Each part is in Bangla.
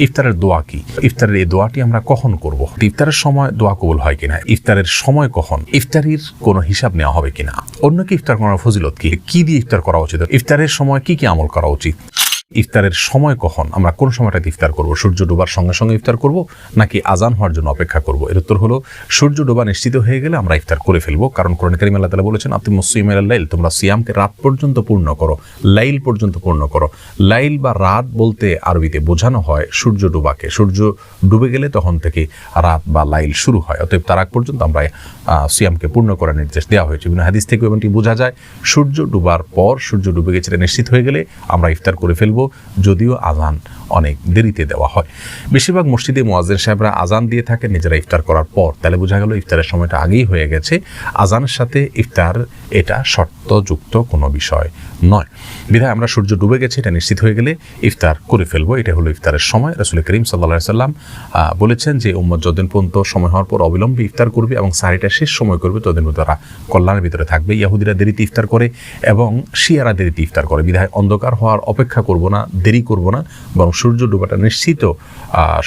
ইফতারের দোয়া কি? ইফতারের এই দোয়াটি আমরা কখন করব? ইফতারের সময় দোয়া কবুল হয় কিনা? ইফতারের সময় কখন? ইফতারির কোনো হিসাব নেওয়া হবে কিনা? অন্যকে ইফতার করার ফজিলত কি? কি দিয়ে ইফতার করা উচিত? ইফতারের সময় কি কি আমল করা উচিত? ইফতারের সময় কখন? আমরা কোন সময়টাতে ইফতার করব? সূর্য ডোবার সঙ্গে সঙ্গে ইফতার করব নাকি আজান হওয়ার জন্য অপেক্ষা করব? এর উত্তর হলো সূর্য ডোবা নিশ্চিত হয়ে গেলে আমরা ইফতার করে ফেলবো, কারণ কোরআন কারীমে আল্লাহ তাআলা বলেছেন আতিমুস সিয়াম ইলাল লাইল, তোমরা সিয়ামকে রাত পর্যন্ত পূর্ণ করো, লাইল পর্যন্ত পূর্ণ করো। লাইল বা রাত বলতে আরবিতে বোঝানো হয় সূর্য ডোবাকে। সূর্য ডুবে গেলে তখন থেকে রাত বা লাইল শুরু হয়, অতএব তার আগ পর্যন্ত আমরা সিয়ামকে পূর্ণ করার নির্দেশ দেওয়া হয়েছে। বিভিন্ন হাদিস থেকে এমনটি বোঝা যায় সূর্য ডুবার পর, সূর্য ডুবে গেছে নিশ্চিত হয়ে গেলে আমরা ইফতার করে ফেলবো, যদিও আজান অনেক দেরিতে দেওয়া হয়। বেশিরভাগ মসজিদে মুয়াজ্জিন সাহেবরা আজান দিয়ে থাকেন নিজেরা ইফতার করার পর, তাহলে বোঝা গেল ইফতারের সময়টা আগেই হয়ে গেছে। আজানের সাথে ইফতার এটা শর্তযুক্ত কোনো বিষয় নয়, বিধায় আমরা সূর্য ডুবে গেছে এটা নিশ্চিত হয়ে গেলে ইফতার করে ফেলবো। এটা হলো ইফতারের সময়। রাসূল করিম সাল্লাল্লাহু আলাইহি সাল্লাম বলেছেন যে উম্মত যতদিন পর্যন্ত সময় হওয়ার পর অবিলম্বে ইফতার করবে এবং সারিটা শেষ সময় করবে ততদিন তারা কল্যাণের ভিতরে থাকবে। ইহুদিরা দেরিতে ইফতার করে এবং শিয়ারা দেরিতে ইফতার করে, বিধায় অন্ধকার হওয়ার অপেক্ষা করব না, দেরি করব না, বরং সূর্য ডুবাটা নিশ্চিত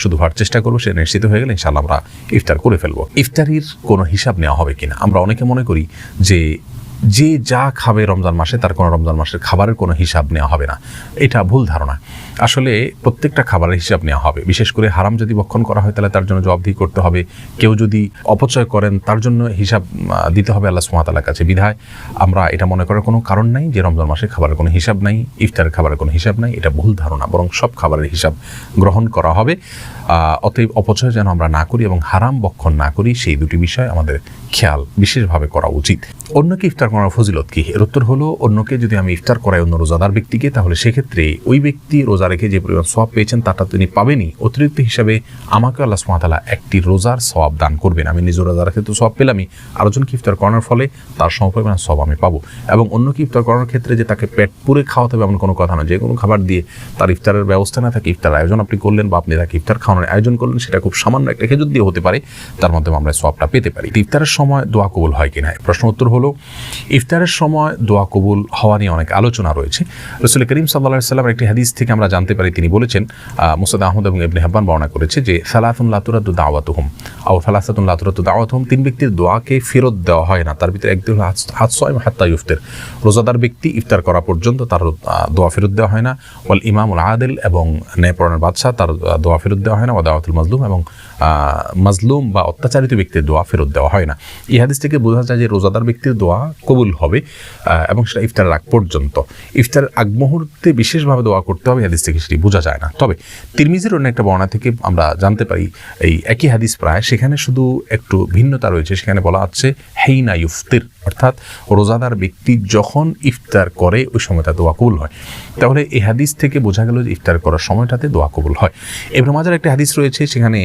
শুধু হওয়ার চেষ্টা করবো। সে নিশ্চিত হয়ে গেলে ইনশাআল্লাহ আমরা ইফতার করে ফেলবো। ইফতারির কোনো হিসাব নেওয়া হবে কিনা? আমরা অনেকে মনে করি যে যা খাবে রমজান মাসে তার কোনো রমজান মাসের খাবারের কোনো হিসাব নেওয়া হবে না। এটা ভুল ধারণা। আসলে প্রত্যেকটা খাবারের হিসাব নেওয়া হবে। বিশেষ করে হারাম যদি ভক্ষণ করা হয় তাহলে তার জন্য জবাবদিহি করতে হবে। কেউ যদি অপচয় করেন তার জন্য হিসাব দিতে হবে আল্লাহ সুবহানাহু ওয়া তাআলার কাছে। বিধায় আমরা এটা মনে করার কোনো কারণ নাই যে রমজান মাসে খাবারের কোনো হিসাব নাই, ইফতারের খাবারের কোনো হিসাব নাই। এটা ভুল ধারণা, বরং সব খাবারের হিসাব গ্রহণ করা হবে। অতএব অপচয় যেন আমরা না করি এবং হারাম ভক্ষণ না করি, সেই দুটি বিষয় আমাদের খেয়াল বিশেষভাবে করা উচিত। অন্যকে ইফতার করার ফজিলত কি? এর উত্তর হলো অন্যকে যদি আমি ইফতার করাই অন্য রোজাদার ব্যক্তিকে, তাহলে সেক্ষেত্রে ওই ব্যক্তি রোজা রেখে যে পরিমাণ সওয়াব পেয়েছেন তাটা তিনি পাবেনই, অতিরিক্ত হিসাবে আমাকে আল্লাহ সুবহানাহু ওয়া তাআলা একটি রোজার সওয়াব দান করবেন। আমি নিজে রোজা রেখে তো সওয়াব পেলামই, আরেকজনকে ইফতার করানোর ফলে তার সমপরিমাণ সওয়াব আমি পাবো। এবং অন্যকে ইফতার করানোর ক্ষেত্রে যে তাকে পেট পুরে খাওয়াতে হবে এমন কোনো কথা নয়। যে কোনো খাবার দিয়ে তার ইফতারের ব্যবস্থা না থাকে, ইফতার আয়োজন আপনি করলেন বা আপনি তাকে ইফতার খাওয়ানোর আয়োজন করলেন, সেটা খুব সামান্য একটা খেজুর দিয়ে হতে পারে, তার মাধ্যমে আমরা সওয়াবটা পেতে পারি। ইফতারের সময় দোয়া কবুল হয় কিনা? প্রশ্ন উত্তর হলো ইফতারের সময় দোয়া কবুল হওয়া নিয়ে অনেক আলোচনা রয়েছে। রাসূল করিম সাল্লাল্লাহু আলাইহি ওয়াসাল্লামের একটি হাদিস থেকে আমরা জানতে পারি, তিনি বলেছেন, মুসনাদ আহমদ এবং ইবনে হিব্বান বর্ণনা করেছে যে সালাতুন লা তুরাদ্দু দাওয়াতুহুম আও সালাসাতুন লা তুরাদ্দু দাওয়াতুহুম, তিন ব্যক্তির দোয়াকে ফেরত দেওয়া হয় না। তার ভিতরে একটি হলো হাসসাইম হাত্তা ইফতার, রোজাদার ব্যক্তি ইফতার করা পর্যন্ত তার দোয়া ফেরত দেওয়া হয় না। ওয়াল ইমামুল আদিল, এবং ন্যায়পরায়ণ বাদশাহ, তার দোয়া ফেরত দেওয়া হয় না। ওয়া দাওয়াতুল মাজলুম, এবং মাজলুম বা অত্যাচারিত ব্যক্তির দোয়া ফেরত দেওয়া হয় না। এই হাদিস থেকে বোঝা যায় যে রোজাদার ব্যক্তির দোয়া কবুল হবে এবং সেটা ইফতারের আগ পর্যন্ত। ইফতারের আগ মুহূর্তে বিশেষভাবে দোয়া করতে হবে, হাদিস থেকে সেটি বোঝা যায় না। তবে তিরমিজির অন্য একটা বর্ণনা থেকে আমরা জানতে পারি এই একই হাদিস প্রায়, সেখানে শুধু একটু ভিন্নতা রয়েছে। সেখানে বলা হচ্ছে হেইনা ইফতির, অর্থাৎ রোজাদার ব্যক্তি যখন ইফতার করে ওই সময়টা দোয়া কবুল হয়। তাহলে এই হাদিস থেকে বোঝা গেল যে ইফতার করার সময়টাতে দোয়া কবুল হয়। ইবনে মাজার একটা হাদিস রয়েছে, সেখানে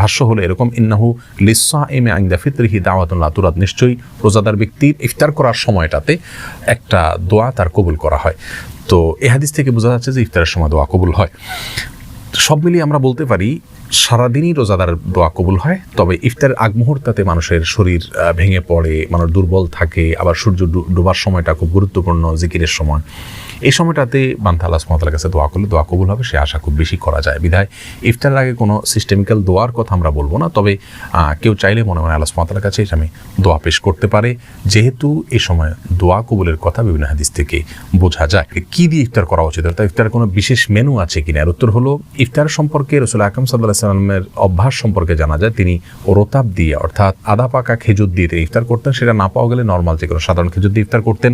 ভাষ্য হলো এরকম, ইন্নাহু লিসসাইমি ইনদা ফিতরিহি দাওয়াতুন লা তুরাদ, নিশ্চয়ই রোজাদার ব্যক্তির ইফতার করার সময়টাতে একটা দোয়া তার কবুল করা হয়। তো এই হাদিস থেকে বোঝা যাচ্ছে যে ইফতারের সময় দোয়া কবুল হয়। সব মিলিয়ে আমরা বলতে পারি সারাদিনই রোজাদার দোয়া কবুল হয়। তবে ইফতারের আগ মুহূর্তে মানুষের শরীর ভেঙে পড়ে, মানুষ দুর্বল থাকে, আবার সূর্য ডোবার সময়টা খুব গুরুত্বপূর্ণ জিকিরের সময়। এই সময়টাতে বান্দা আল্লাহ সুবহানাহু ওয়া তাআলার কাছে দোয়া করলে দোয়া কবুল হবে, সে আশা খুব বেশি করা যায়। বিধায় ইফতারের আগে কোনো সিস্টেমিক্যাল দোয়ার কথা আমরা বলবো না, তবে কেউ চাইলে মনে মনে আল্লাহ সুবহানাহু ওয়া তাআলার কাছে আমি দোয়া পেশ করতে পারে, যেহেতু এই সময় দোয়া কবুলের কথা বিভিন্ন হাদিস থেকে বোঝা যায়। কি দিয়ে ইফতার করা উচিত? অর্থাৎ ইফতারের কোনো বিশেষ মেনু আছে কিনা? এর উত্তর হলো ইফতার সম্পর্কে রাসূল আকরাম সাল্লাল্লাহু আলাইহি ওয়াসাল্লামের অভ্যাস সম্পর্কে জানা যায়। তিনি রোতাব দিয়ে, অর্থাৎ আদা পাকা খেজুর দিয়ে তিনি ইফতার করতেন। সেটা না পাওয়া গেলে নর্মাল যে কোনো সাধারণ খেজুর দিয়ে ইফতার করতেন।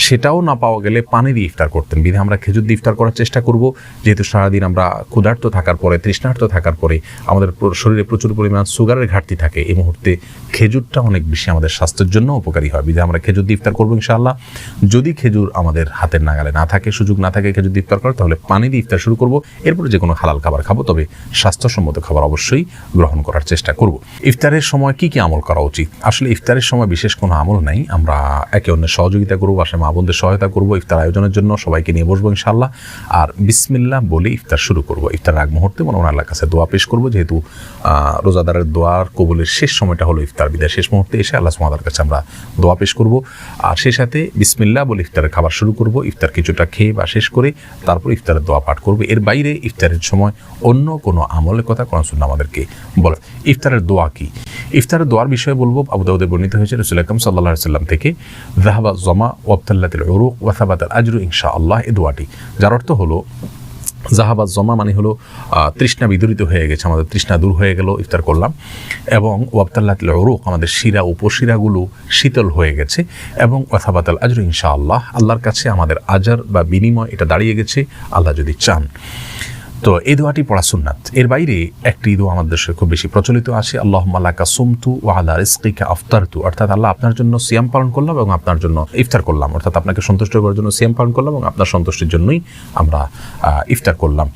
সেটাও না পাওয়া গেলে পানি দিয়ে ইফতার করতেন। বিধায় আমরা খেজুর দিয়ে ইফতার করার চেষ্টা করব, যেহেতু সারাদিন আমরা ক্ষুধার্ত থাকার পরে, তৃষ্ণার্ত থাকার পরে আমাদের শরীরে প্রচুর পরিমাণ সুগারের ঘাটতি থাকে। এই মুহূর্তে খেজুরটা অনেক বেশি আমাদের স্বাস্থ্যের জন্য উপকারী হয়। বিধায় আমরা খেজুর দিয়ে ইফতার করবো ইনশাআল্লাহ। যদি খেজুর আমাদের হাতের নাগালে না থাকে, সুযোগ না থাকে খেজুর দিয়ে ইফতার করার, তাহলে পানি দিয়ে ইফতার শুরু করব। এরপরে যে কোনো হালাল খাবার খাবো, তবে স্বাস্থ্য সুন্নাহসম্মত খাবার অবশ্যই গ্রহণ করার চেষ্টা করব। ইফতারের সময় কি কি আমল করা উচিত? আসলে ইফতারের সময় বিশেষ কোনো আমল নাই। আমরা একে অন্যের সহযোগিতা করবো, বাসায় মা বোনদের সহায়তা করবো, ইফতার আয়োজনের জন্য সবাইকে নিয়ে বসবো ইনশাআল্লাহ। আর বিসমিল্লাহ বলে ইফতার শুরু করবো। ইফতার আগ মুহূর্তে মনে আল্লাহর কাছে দোয়া পেশ করবো, যেহেতু রোজাদারের দোয়ার কবুলের শেষ সময়টা হলো ইফতার বিদায়, শেষ মুহূর্তে এসে আল্লাহ সুবহানাহু ওয়া তাআলার কাছে আমরা দোয়া পেশ করব। আর সেই সাথে বিসমিল্লাহ বলে ইফতারের খাবার শুরু করব। ইফতার কিছুটা খেয়ে বা শেষ করে তারপর ইফতারের দোয়া পাঠ করব। এর বাইরে ইফতারের সময় অন্য কোনো আমলের কথা কোরআন সুন্নাহ আমাদেরকে বলে। ইফতারের দোয়া কি? ইফতারের দোয়ার বিষয়ে বলবো। আবু দাউদে বর্ণিত হয়েছে রাসূল আকরাম সাল্লাল্লাহু আলাইহি ওয়াসাল্লাম থেকে, যাহাবা যমা ওয়াবতাল্লাতিল উরুক ওয়া সাবাতাল আজরু ইনশাআল্লাহ, এই দোয়াটি, যার অর্থ হলো জাহাবাজ জমা মানে হলো তৃষ্ণা বিদরিত হয়ে গেছে, আমাদের তৃষ্ণা দূর হয়ে গেল, ইফতার করলাম। এবং ওয়াবতাল্লাতিল উরুক, আমাদের শিরা উপশিরাগুলো শীতল হয়ে গেছে। এবং ওয়াসাবাতাল আজরু ইনশাআল্লাহ, আল্লাহর কাছে আমাদের আজার বা বিনিময় এটা দাঁড়িয়ে গেছে আল্লাহ যদি চান। তো এই দোয়াটি পড়া সুন্নাত। এর বাইরে একটি দোয়া আমাদের দেশে খুব বেশি প্রচলিত আছে, আল্লাহুম্মা লাকা সুমতু ওয়া আলা রিজকিকা আফতারতু, অর্থাৎ আল্লাহ আপনার জন্য সিয়াম পালন করলাম এবং আপনার জন্য ইফতার করলাম, অর্থাৎ আপনাকে সন্তুষ্ট করার জন্য সিয়াম পালন করলাম এবং আপনার সন্তুষ্টির জন্যই আমরা ইফতার করলাম।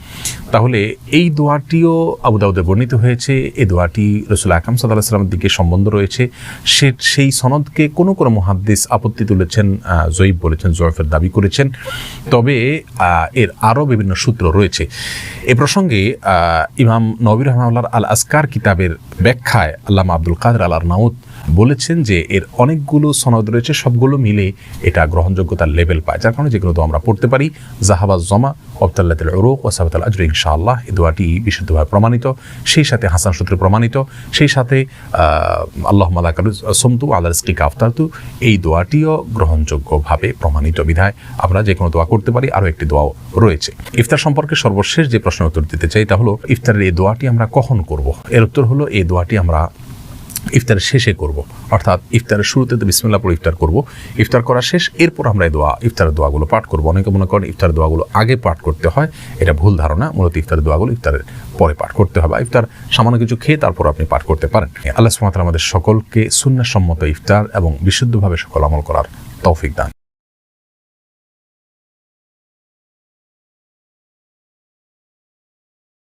তাহলে এই দোয়াটিও আবু দাউদে বর্ণিত হয়েছে। এই দোয়াটি রাসূল আকরাম সাল্লাল্লাহু আলাইহি ওয়াসাল্লামের দিকে সম্বন্ধ রয়েছে। সেই সনদকে কোনো মুহাদ্দিস আপত্তি তুলেছেন, জয়ীফ বলেছেন, জয়ফের দাবি করেছেন। তবে এর আরও বিভিন্ন সূত্র রয়েছে। এ প্রসঙ্গে ইমাম নবী রাহমাহুল্লাহর আল আসকার কিতাবের ব্যাখ্যায় আল্লামা আব্দুল কাদের আল আরনাউত বলেছেন যে এর অনেকগুলো সনদ রয়েছে, সবগুলো মিলে এটা গ্রহণযোগ্যতার লেভেল পায়, যার কারণে যেগুলো তো আমরা পড়তে পারি। জাহাবাজ জমা ওয়াবতাল্লাতিল উরুক ওয়া সাবাতাল আজরু ইনশাআল্লাহ, এই দোয়াটি বিশুদ্ধভাবে প্রমাণিত, সেই সাথে হাসান সূত্রে প্রমাণিত, সেই সাথে আল্লাহুম্মা লাকা সুমতু ওয়া আলা রিজকিকা আফতারতু, এই দোয়াটিও গ্রহণযোগ্যভাবে প্রমাণিত বিধায় আমরা যে কোনো দোয়া করতে পারি। আরও একটি দোয়াও রয়েছে। ইফতার সম্পর্কে সর্বশেষ যে প্রশ্নের উত্তর দিতে চাই তা হলো, ইফতারের এই দোয়াটি আমরা কখন করব? এর উত্তর হলো, এই দোয়াটি আমরা ইফতারের শেষে করব, অর্থাৎ ইফতারের শুরুতে তো বিসমিল্লাহ পড়ে ইফতার করব, ইফতার করা শেষ, এরপর আমরা এই ইফতারের দোয়াগুলো পাঠ করব। অনেকে মনে করেন ইফতারের দোয়াগুলো আগে পাঠ করতে হয়, এটা ভুল ধারণা। মূলত ইফতারের দোয়াগুলো ইফতারের পরে পাঠ করতে হবে। ইফতার সামান্য কিছু খেয়ে তারপর আপনি পাঠ করতে পারেন। আল্লাহ সুবহানাহু ওয়া তাআলা আমাদের সকলকে সুন্নাহসম্মত ইফতার এবং বিশুদ্ধভাবে সকল আমল করার তৌফিক দান